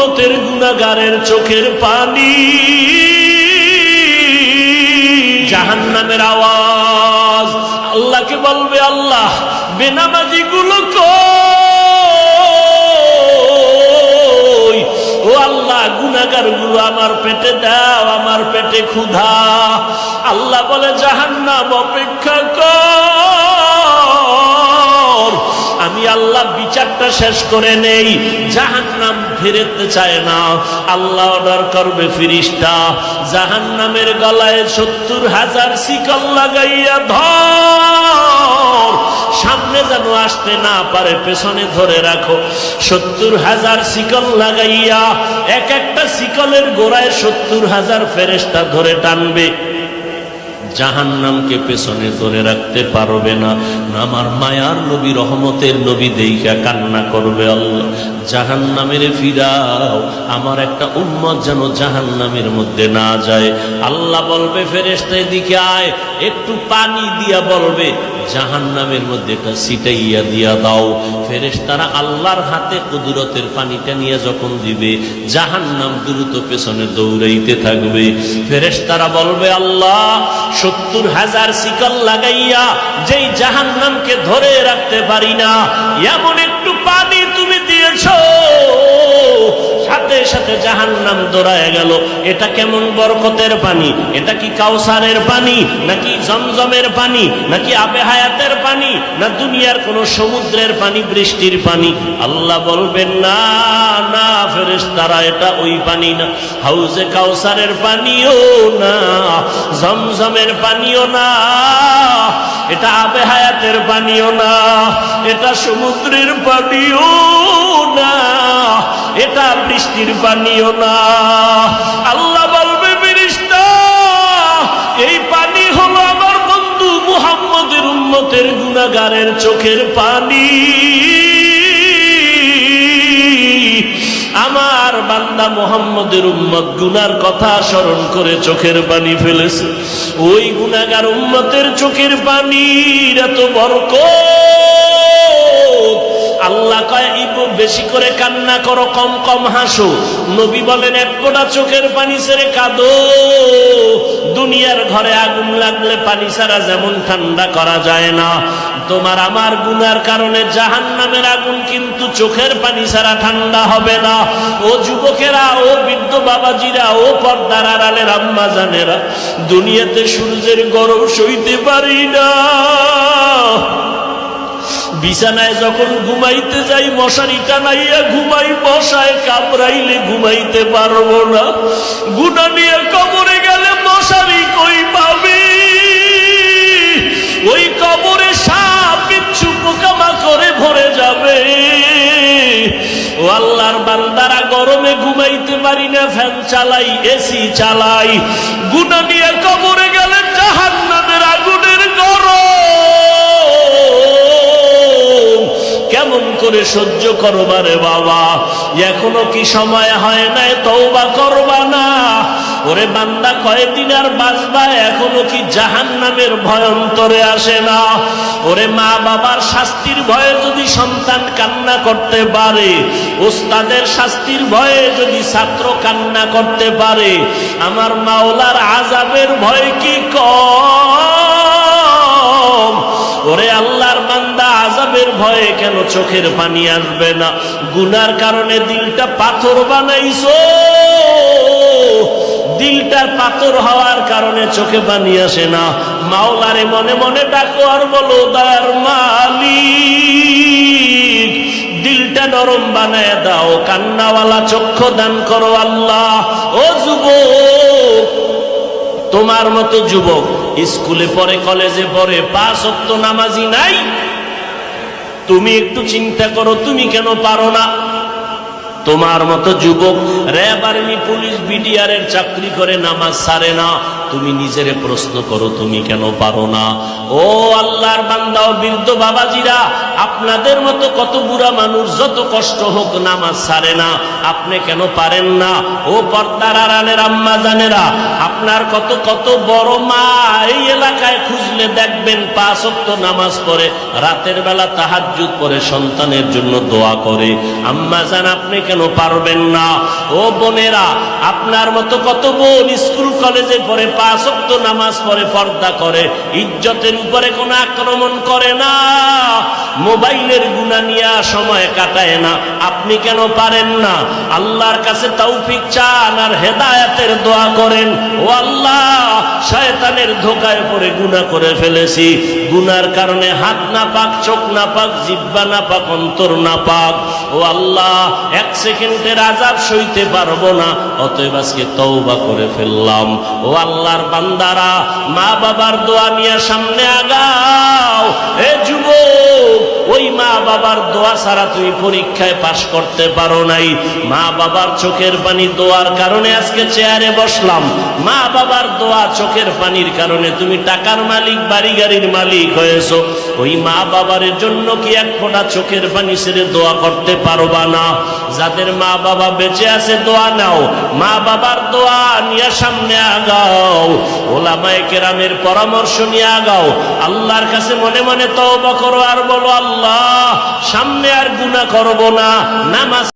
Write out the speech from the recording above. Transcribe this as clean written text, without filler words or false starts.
উম্মতের গুনাহগারের চোখের পানি। জাহান্নামের আওয়াজ আল্লাহকে বলবে, আল্লাহ বেনামাজি গুলো কই? ও আল্লাহ গুনাহগার গুলো আমার পেটে দাও, আমার পেটে ক্ষুধা। আল্লাহ বলে, জাহান্নাম অপেক্ষা কর, আমি আল্লাহ বিচারটা শেষ করে নেই। জাহান্নাম ফিরতে চায় না, আল্লাহ অর্ডার করবে ফিরিস্তা, জাহান্নামের গলায় 70,000 শিকল লাগাইয়া ধর, সামনে যেন আসতে না পারে, পেছনে ধরে রাখো। 70,000 শিকল লাগাইয়া এক একটা শিকলের গোড়ায় 70,000 ফেরেশতা ধরে টানবে। জাহান্নামকে পেছনে ধরে রাখতে পারবে না। আমার মায়ার নবী, রহমতের নবী দেইখা কান্না করবে, আল্লাহ জাহান্নামের ফিরাও, আমার একটা উম্মত যেন জাহান্নামের মধ্যে না যায়। আল্লাহ বলবে, ফেরেশতা এদিকে আয়, একটু পানি দিয়া বলবে জাহান্নামের মধ্যে এটা ছিটাইয়া দিয়া দাও। ফেরেশতারা আল্লাহর হাতে কুদরতের পানিটা নিয়ে যখন দিবে, জাহান্নাম দ্রুত পেছনে দৌড়াইতে থাকবে। ফেরেশতারা বলবে, আল্লাহ 70,000 শিকল লাগাইয়া যেই জাহান্নামকে ধরে রাখতে পারি না, এমন একটু পানি তুমি দিয়েছো, সাথে সাথে জাহান্নাম দৌড়ায় গেল। এটা কেমন বরকতের পানি? এটা কি কাউসারের পানি, নাকি জমজমের পানি, নাকি আবে হায়াতের পানি, না দুনিয়ার কোন সমুদ্রের পানি, বৃষ্টির পানি? আল্লাহ বলবেন, না না ফেরেশতারা, এটা ওই পানি না, হাউজে কাউসারের পানিও না, জমজমের পানিও না, এটা আবে হায়াতের পানিও না, এটা সমুদ্রের পানিও না, এটা বৃষ্টির পানিও না। আল্লাহ বলবে, ফেরেশতা এই পানি হলো আমার বন্ধু মুহাম্মদের উম্মতের গুনাহগারের চোখের পানি। আমার বান্দা মুহাম্মদের উম্মত গুনার কথা স্মরণ করে চোখের পানি ফেলেছে। ওই গুনাহগার উম্মতের চোখের পানির এত বরকত। আল্লাহ কয়, বেশি করে কান্না করো, কম কম হাসো। নবী বলেন, এক ফোঁটা চোখের পানি ছেড়ে কাঁদো। দুনিয়ার ঘরে আগুন লাগলে পানি ছাড়া যেমন ঠান্ডা করা যায় না, তোমার আমার গুনার কারণে জাহান্নামের আগুন কিন্তু চোখের পানি ছাড়া ঠান্ডা হবে না। ও যুবকেরা, ও বৃদ্ধ বাবাজিরা, ও পর্দার আড়ালের আম্মা জানেরা, দুনিয়াতে সূর্যের গরম সইতে পারি না। বিছানায় যখন ঘুমাইতে যাই, মশারি টানাইয়া ঘুমাই, বসায় কামড়াইলে ঘুমাইতে পারবো না। গুনাহ নিয়ে কবরে গেলে মশারি কই পাবি? ওই কবরে সাপ বিচ্ছু পোকামাকড়ে ভরে যাবে। ও আল্লাহর বান্দারা, গরমে ঘুমাইতে পারি না, ফ্যান চালাই, এসি চালাই। গুনাহ নিয়ে কবরে গেলে জাহান্নামের আগুনের গরম কেমন করে সহ্য করবা রে বাবা? এখনো কি সময় হয় নাই তওবা করবা না? ওরে বান্দা, কয়দিন আর বাঁচবা? এখনো কি জাহান্নামের ভয় অন্তরে আসে না? ওরে মা বাবার শাস্তির ভয়ে যদি সন্তান কান্না করতে পারে, ওস্তাদের শাস্তির ভয়ে যদি ছাত্র কান্না করতে পারে, আমার মাওলার আযাবের ভয় কি কম? ওরে আল্লাহর বান্দা, আযাবের ভয়ে কেন চোখের পানি আসবে না? গুনার কারণে দিলটা পাথর বানাইছো, দিলটার পাথর হওয়ার কারণে চোখে পানি আসে না। মাওলারে মনে মনে ডাকো আর বলো, দয়ার মালিক দিলটা নরম বানায় দাও, কান্নাওয়ালা চক্ষু দান করো আল্লাহ। ও যুবক, তোমার মতো যুবক স্কুলে পড়ে, কলেজে পড়ে, 5 ওয়াক্ত নামাজি নাই। তুমি একটু চিন্তা করো, তুমি কেন পারো না? তোমার মতো যুবক র্যাব, আর্মি, পুলিশ, বিডিআর এর চাকরি করে, নামাজ ছাড়ে না। তুমি নিজেরে প্রশ্ন করো, তুমি কেন পারো না? ও আল্লাহর বান্দা ও বৃদ্ধ বাবাজিরা, আপনাদের মতো কত বুড়া মানুষ যত কষ্ট হোক নামাজ ছাড়ে না, আপনি কেন পারেন না? ও পর্দার আড়ালের আম্মা জানেরা, আপনার কত কত বড় মা এই এলাকায় খুঁজলে দেখবেন 5 ওয়াক্ত নামাজ পড়ে, রাতের বেলা তাহাজ্জুদ পড়ে, সন্তানের জন্য দোয়া করে। আম্মা জান, আপনি কেন পারবেন না? ও বোনেরা, আপনার মতো কত বোন স্কুল কলেজে পড়ে, 5 ওয়াক্ত নামাজ পড়ে, পর্দা করে, ইজ্জতের উপরে কোনো আক্রমণ করে না, মোবাইলের গুনাহ নিয়ে সময় কাটায় না, আপনি কেন পারেন না? আল্লাহর কাছে তৌফিক চান আর হেদায়েতের দোয়া করেন। ও আল্লাহ, শয়তানের ধোঁকায় পড়ে গুনাহ করে ফেলেছি, গুনার কারণে হাত না পাক, চোখ না পাক, জিহ্বা না পাক, অন্তর না পাক। ও আল্লাহ, 1 সেকেন্ডের আযাব সইতে পারবো না, অতএব আজকে তওবা করে ফেললাম। ও আল্লাহর বান্দারা, মা বাবার দোয়া নিয়ে সামনে আগাও। এ যুবক, ওই মা বাবার দোয়া ছাড়া তুমি পরীক্ষায় পাশ করতে পারো নাই। মা বাবার চোখের পানি দোয়ার কারণে আজকে চেয়ারে বসলাম। মা বাবার দোয়া চোখের পানির কারণে তুমি টাকার মালিক, বাড়ি গাড়ির মালিক হয়েছো। ওই মা বাবার জন্য কি এক ফোঁটা চোখের পানি ছেড়ে দোয়া করতে পারবা না? যাদের মা বাবা বেঁচে আছে দোয়া নাও, মা বাবার দোয়া নিয়ে সামনে আগাও, ওলামায়ে কেরামের পরামর্শ নিয়ে আগাও, আল্লাহর কাছে মনে মনে তওবা করো আর বলো, আল্লাহ সামনে আর গুনাহ করব না, নামাজ